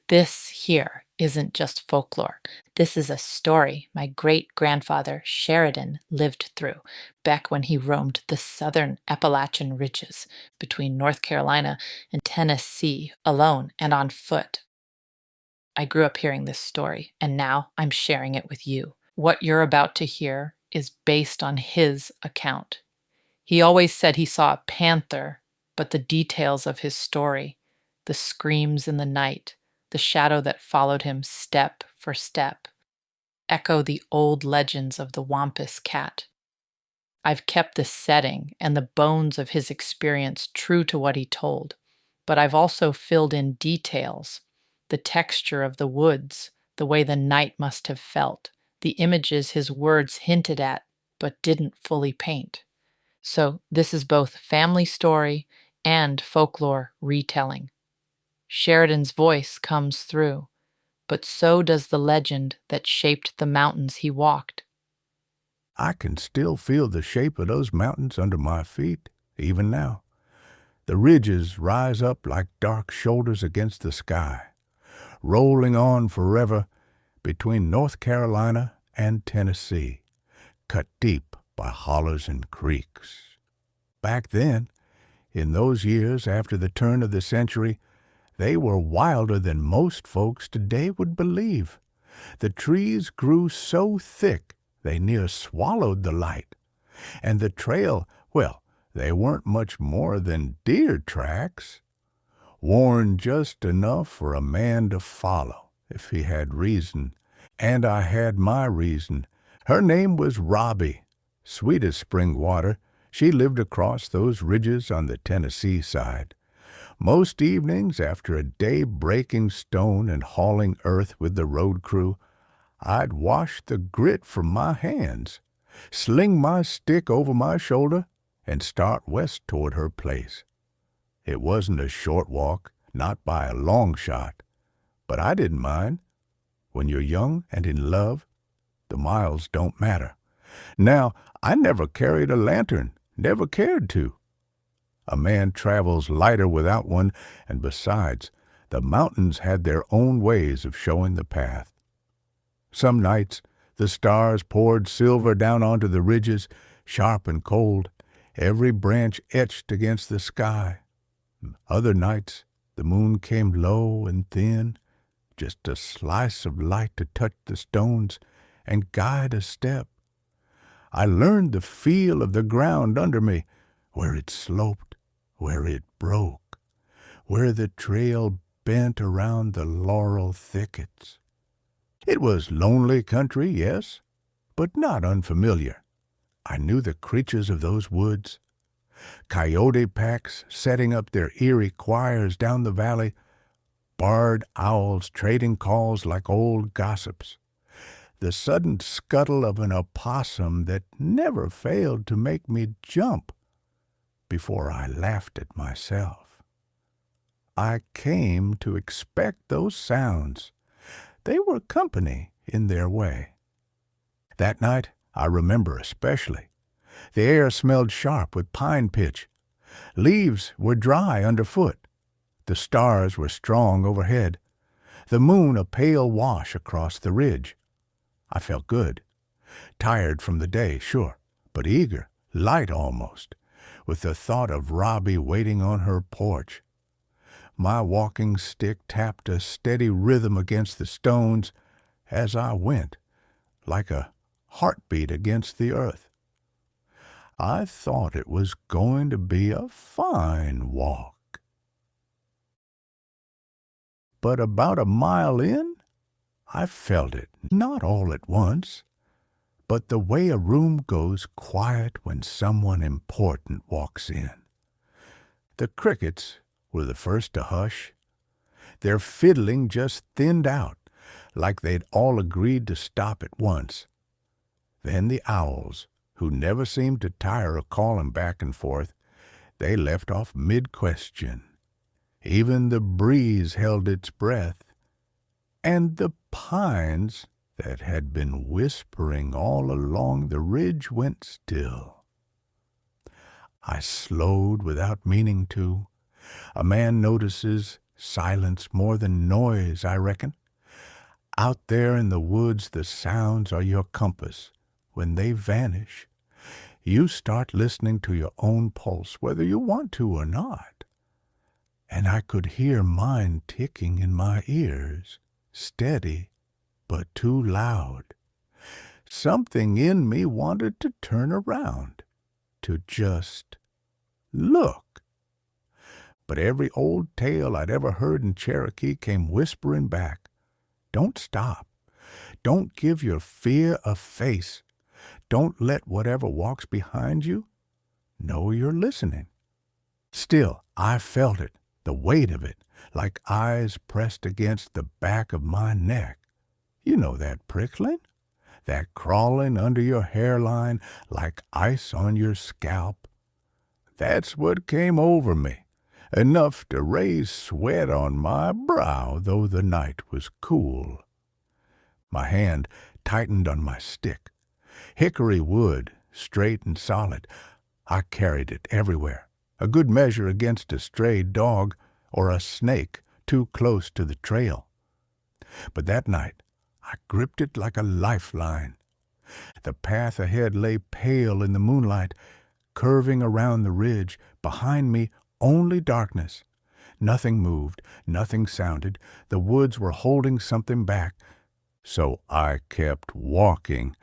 This here isn't just folklore. This is a story my great grandfather Sheridan lived through back when he roamed the southern Appalachian ridges between North Carolina and Tennessee alone and on foot. I grew up hearing this story, and now I'm sharing it with you. What you're about to hear is based on his account. He always said he saw a panther, but the details of his story, the screams in the night, the shadow that followed him step for step, echo the old legends of the Wampus Cat. I've kept the setting and the bones of his experience true to what he told, but I've also filled in details, the texture of the woods, the way the night must have felt, the images his words hinted at but didn't fully paint. So this is both family story and folklore retelling. Sheridan's voice comes through, but so does the legend that shaped the mountains he walked. I can still feel the shape of those mountains under my feet, even now. The ridges rise up like dark shoulders against the sky, rolling on forever between North Carolina and Tennessee, cut deep by hollers and creeks. Back then, in those years after the turn of the century, they were wilder than most folks today would believe. The trees grew so thick they near swallowed the light, and the trail, well, they weren't much more than deer tracks, worn just enough for a man to follow if he had reason, and I had my reason. Her name was Robbie, sweet as spring water. She lived across those ridges on the Tennessee side. Most evenings, after a day breaking stone and hauling earth with the road crew, I'd wash the grit from my hands, sling my stick over my shoulder, and start west toward her place. It wasn't a short walk, not by a long shot, but I didn't mind. When you're young and in love, the miles don't matter. Now, I never carried a lantern, never cared to. A man travels lighter without one, and besides, the mountains had their own ways of showing the path. Some nights, the stars poured silver down onto the ridges, sharp and cold, every branch etched against the sky. Other nights, the moon came low and thin, just a slice of light to touch the stones and guide a step. I learned the feel of the ground under me, where it sloped, where it broke, where the trail bent around the laurel thickets. It was lonely country, yes, but not unfamiliar. I knew the creatures of those woods. Coyote packs setting up their eerie choirs down the valley, barred owls trading calls like old gossips, the sudden scuttle of an opossum that never failed to make me jump before I laughed at myself. I came to expect those sounds. They were company in their way. That night, I remember especially. The air smelled sharp with pine pitch. Leaves were dry underfoot. The stars were strong overhead. The moon a pale wash across the ridge. I felt good. Tired from the day, sure, but eager, light almost, with the thought of Robbie waiting on her porch. My walking stick tapped a steady rhythm against the stones as I went, like a heartbeat against the earth. I thought it was going to be a fine walk. But about a mile in, I felt it, not all at once, but the way a room goes quiet when someone important walks in. The crickets were the first to hush. Their fiddling just thinned out, like they'd all agreed to stop at once. Then the owls, who never seemed to tire of calling back and forth, they left off mid-question. Even the breeze held its breath, and the pines that had been whispering all along the ridge went still. I slowed without meaning to. A man notices Silence more than noise, I reckon. Out there in the woods, the sounds are your compass. When they vanish, you start listening to your own pulse, whether you want to or not. And I could hear mine ticking in my ears, steady but too loud. Something in me wanted to turn around, to just look. But every old tale I'd ever heard in Cherokee came whispering back. Don't stop. Don't give your fear a face. Don't let whatever walks behind you know you're listening. Still, I felt it, the weight of it, like eyes pressed against the back of my neck. You know that prickling? That crawling under your hairline like ice on your scalp? That's what came over me, enough to raise sweat on my brow, though the night was cool. My hand tightened on my stick. Hickory wood, straight and solid. I carried it everywhere, a good measure against a stray dog or a snake too close to the trail. But that night, I gripped it like a lifeline. The path ahead lay pale in the moonlight, curving around the ridge. Behind me, only darkness. Nothing moved, nothing sounded. The woods were holding something back. So I kept walking.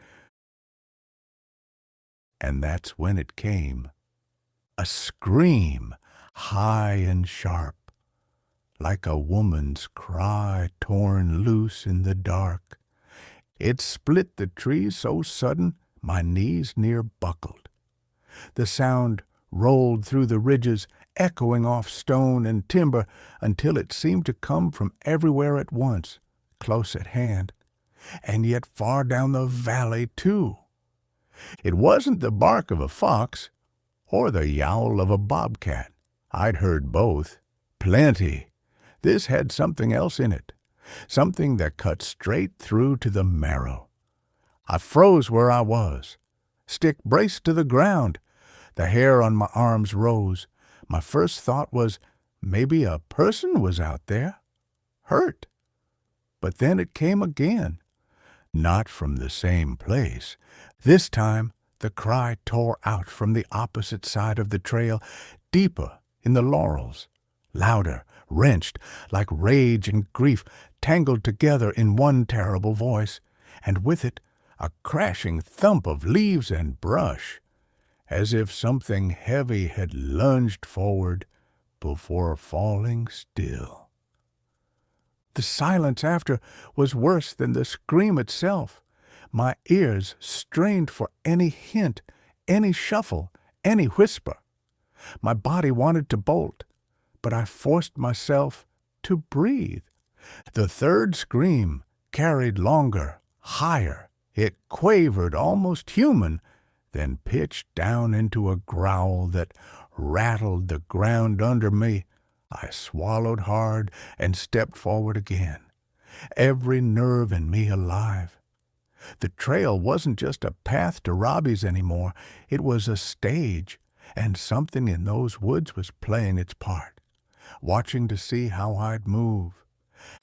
And that's when it came. A scream, high and sharp, like a woman's cry torn loose in the dark. It split the trees so sudden my knees near buckled. The sound rolled through the ridges, echoing off stone and timber until it seemed to come from everywhere at once, close at hand, and yet far down the valley too. It wasn't the bark of a fox or the yowl of a bobcat. I'd heard both. Plenty. This had something else in it, something that cut straight through to the marrow. I froze where I was, stick braced to the ground. The hair on my arms rose. My first thought was, maybe a person was out there, hurt. But then it came again, not from the same place. This time the cry tore out from the opposite side of the trail, deeper in the laurels, louder, wrenched, like rage and grief tangled together in one terrible voice, and with it a crashing thump of leaves and brush, as if something heavy had lunged forward before falling still. The silence after was worse than the scream itself. My ears strained for any hint, any shuffle, any whisper. My body wanted to bolt, but I forced myself to breathe. The third scream carried longer, higher. It quavered, almost human, then pitched down into a growl that rattled the ground under me. I swallowed hard and stepped forward again, every nerve in me alive. The trail wasn't just a path to Robbie's anymore. It was a stage, and something in those woods was playing its part, watching to see how I'd move.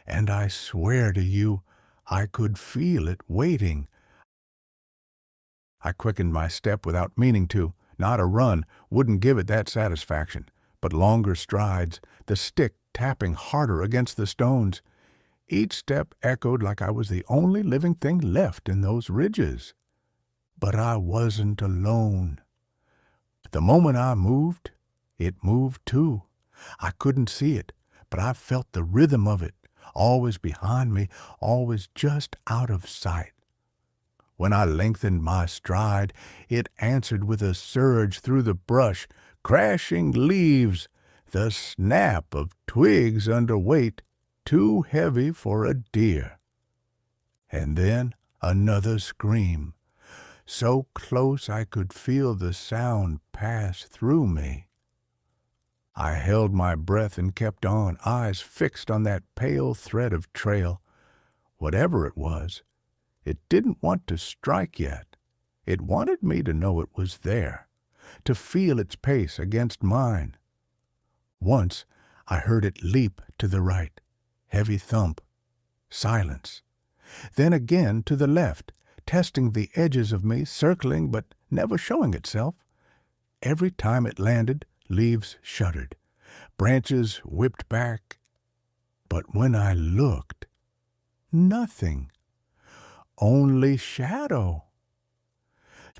And I swear to you, I could feel it waiting. I quickened my step without meaning to. Not a run, wouldn't give it that satisfaction, but longer strides, the stick tapping harder against the stones. Each step echoed like I was the only living thing left in those ridges. But I wasn't alone. The moment I moved, it moved too. I couldn't see it, but I felt the rhythm of it, always behind me, always just out of sight. When I lengthened my stride, it answered with a surge through the brush, crashing leaves, the snap of twigs under weight, too heavy for a deer. And then another scream, so close I could feel the sound pass through me. I held my breath and kept on, eyes fixed on that pale thread of trail. Whatever it was, it didn't want to strike yet. It wanted me to know it was there, to feel its pace against mine. Once I heard it leap to To the right, heavy thump, silence. Then again to the left, testing the edges of me, circling but never showing itself. Every time it landed, leaves shuddered, branches whipped back. But when I looked, nothing, only shadow.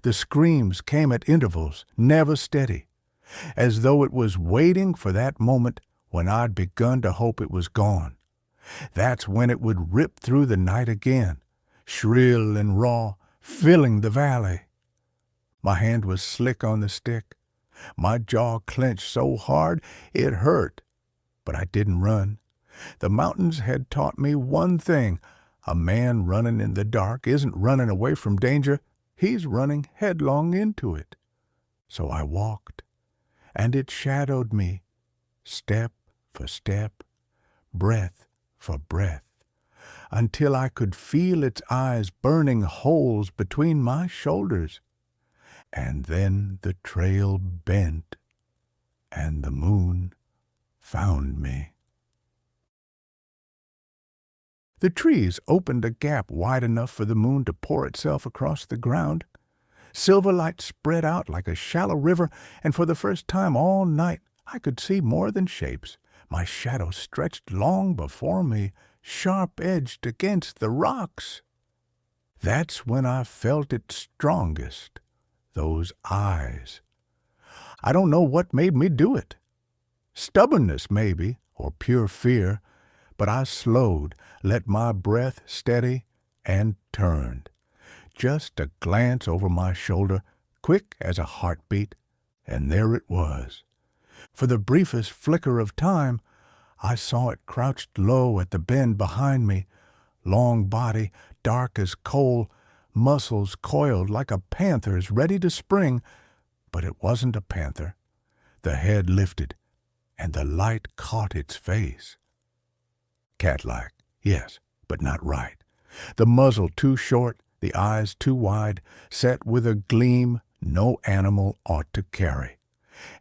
The screams came at intervals, never steady, as though it was waiting for that moment when I'd begun to hope it was gone. That's when it would rip through the night again, shrill and raw, filling the valley. My hand was slick on the stick. My jaw clenched so hard it hurt, but I didn't run. The mountains had taught me one thing. A man running in the dark isn't running away from danger. He's running headlong into it. So I walked, and it shadowed me, step for step, breath for breath, until I could feel its eyes burning holes between my shoulders. And then the trail bent, and the moon found me. The trees opened a gap wide enough for the moon to pour itself across the ground. Silver light spread out like a shallow river, and for the first time all night I could see more than shapes. My shadow stretched long before me, sharp-edged against the rocks. That's when I felt it strongest, those eyes. I don't know what made me do it. Stubbornness, maybe, or pure fear, but I slowed, let my breath steady, and turned. Just a glance over my shoulder, quick as a heartbeat, and there it was. For the briefest flicker of time, I saw it crouched low at the bend behind me, long body, dark as coal, muscles coiled like a panther's ready to spring, but it wasn't a panther. The head lifted, and the light caught its face. Cat-like, yes, but not right. The muzzle too short, the eyes too wide, set with a gleam no animal ought to carry.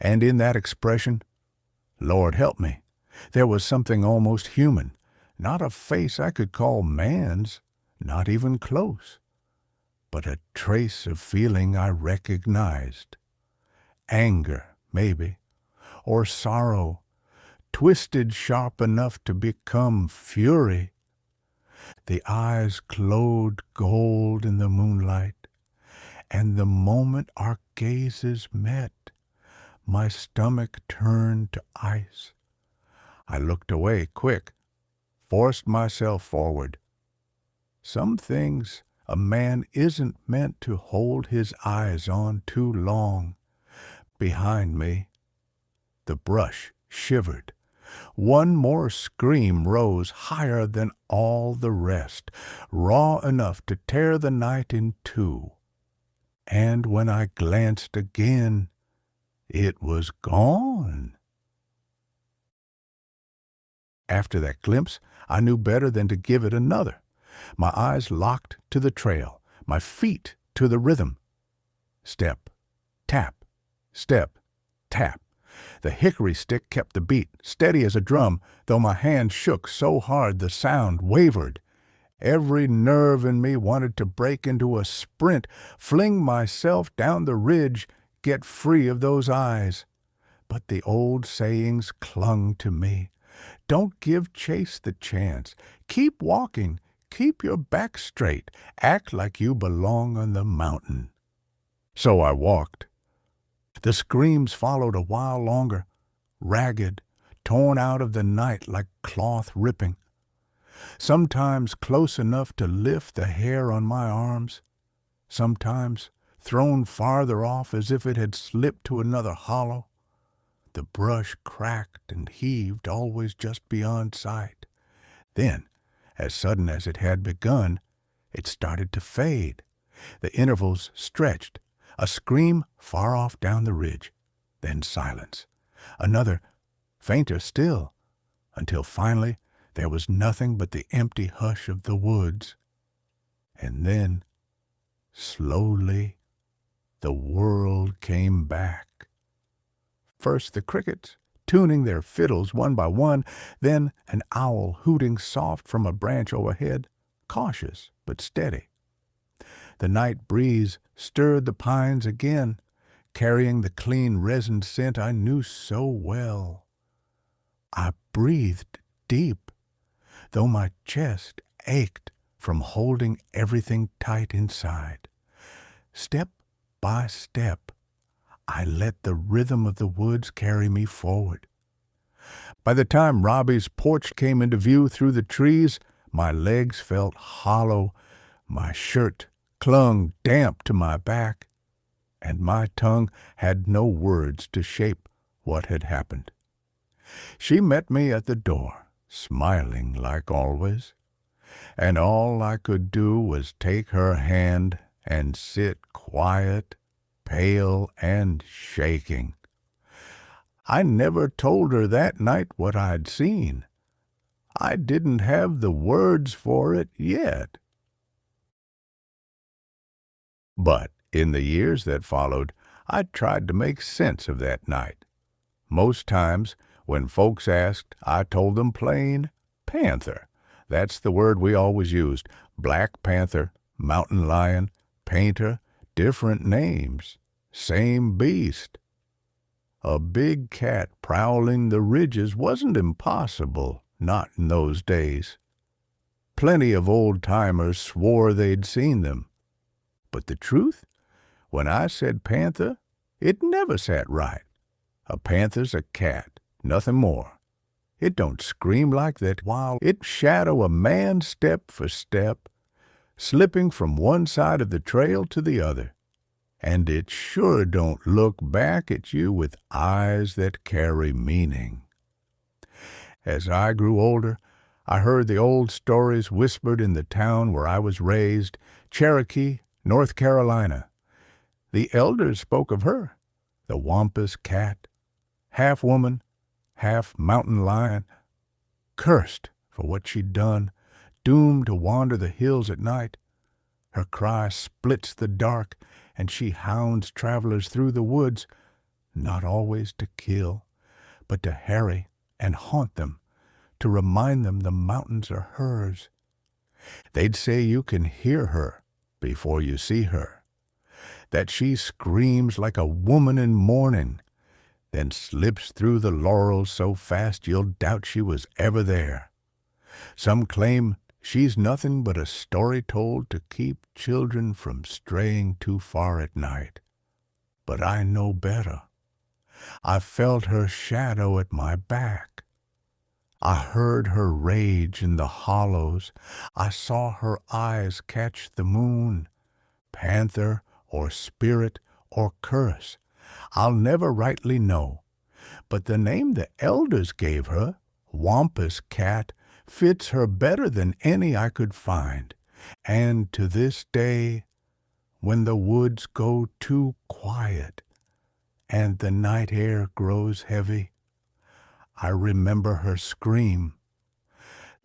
And in that expression, Lord help me, there was something almost human, not a face I could call man's, not even close, but a trace of feeling I recognized. Anger, maybe, or sorrow, twisted sharp enough to become fury. The eyes glowed gold in the moonlight, and the moment our gazes met, my stomach turned to ice. I looked away quick, forced myself forward. Some things a man isn't meant to hold his eyes on too long. Behind me, the brush shivered. One more scream rose higher than all the rest, raw enough to tear the night in two. And when I glanced again, it was gone. After that glimpse, I knew better than to give it another. My eyes locked to the trail, my feet to the rhythm. Step, tap, step, tap. The hickory stick kept the beat, steady as a drum, though my hand shook so hard the sound wavered. Every nerve in me wanted to break into a sprint, fling myself down the ridge, get free of those eyes. But the old sayings clung to me. Don't give chase the chance. Keep walking. Keep your back straight. Act like you belong on the mountain. So I walked. The screams followed a while longer, ragged, torn out of the night like cloth ripping. Sometimes close enough to lift the hair on my arms, sometimes thrown farther off as if it had slipped to another hollow. The brush cracked and heaved always just beyond sight. Then, as sudden as it had begun, it started to fade. The intervals stretched, a scream far off down the ridge, then silence. Another, fainter still, until finally there was nothing but the empty hush of the woods. And then, slowly, the world came back. First the crickets, tuning their fiddles one by one, then an owl hooting soft from a branch overhead, cautious but steady. The night breeze stirred the pines again, carrying the clean resin scent I knew so well. I breathed deep, though my chest ached from holding everything tight inside. Step by step, I let the rhythm of the woods carry me forward. By the time Robbie's porch came into view through the trees, my legs felt hollow, my shirt clung damp to my back, and my tongue had no words to shape what had happened. She met me at the door, smiling like always, and all I could do was take her hand and sit quiet, pale and shaking. I never told her that night what I'd seen. I didn't have the words for it yet. But in the years that followed, I tried to make sense of that night. Most times, when folks asked, I told them plain, panther. That's the word we always used. Black panther, mountain lion, painter, different names, same beast. A big cat prowling the ridges wasn't impossible, not in those days. Plenty of old-timers swore they'd seen them. But the truth, when I said panther, it never sat right. A panther's a cat, nothing more. It don't scream like that while it shadow a man step for step, slipping from one side of the trail to the other. And it sure don't look back at you with eyes that carry meaning. As I grew older, I heard the old stories whispered in the town where I was raised, Cherokee, North Carolina. The elders spoke of her, the Wampus Cat, half woman, half mountain lion, cursed for what she'd done, doomed to wander the hills at night. Her cry splits the dark, and she hounds travelers through the woods, not always to kill, but to harry and haunt them, to remind them the mountains are hers. They'd say you can hear her before you see her, that she screams like a woman in mourning, then slips through the laurels so fast you'll doubt she was ever there. Some claim she's nothing but a story told to keep children from straying too far at night. But I know better. I felt her shadow at my back. I heard her rage in the hollows. I saw her eyes catch the moon. Panther or spirit or curse, I'll never rightly know. But the name the elders gave her, Wampus Cat, fits her better than any I could find. And to this day, when the woods go too quiet and the night air grows heavy, I remember her scream.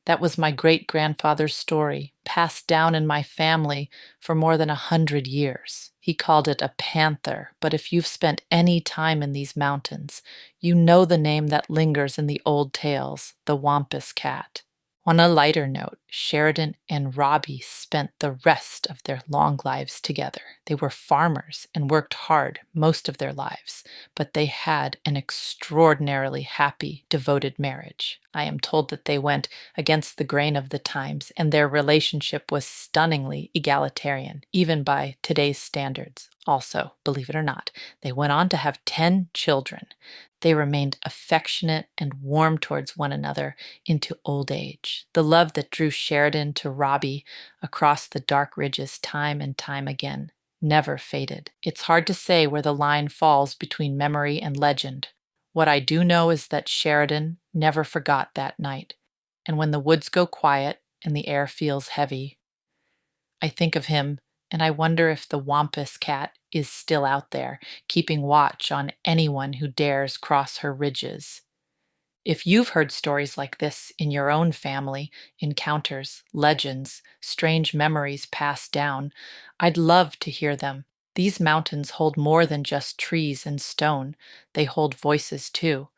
That was my great-grandfather's story, passed down in my family for more than 100 years. He called it a panther, but if you've spent any time in these mountains, you know the name that lingers in the old tales, the Wampus Cat. On a lighter note, Sheridan and Robbie spent the rest of their long lives together. They were farmers and worked hard most of their lives, but they had an extraordinarily happy, devoted marriage. I am told that they went against the grain of the times, and their relationship was stunningly egalitarian, even by today's standards. Also, believe it or not, they went on to have 10 children. They remained affectionate and warm towards one another into old age. The love that drew Sheridan to Robbie across the dark ridges time and time again never faded. It's hard to say where the line falls between memory and legend. What I do know is that Sheridan never forgot that night. And when the woods go quiet and the air feels heavy, I think of him and I wonder if the Wampus Cat is still out there, keeping watch on anyone who dares cross her ridges. If you've heard stories like this in your own family, encounters, legends, strange memories passed down, I'd love to hear them. These mountains hold more than just trees and stone. They hold voices too,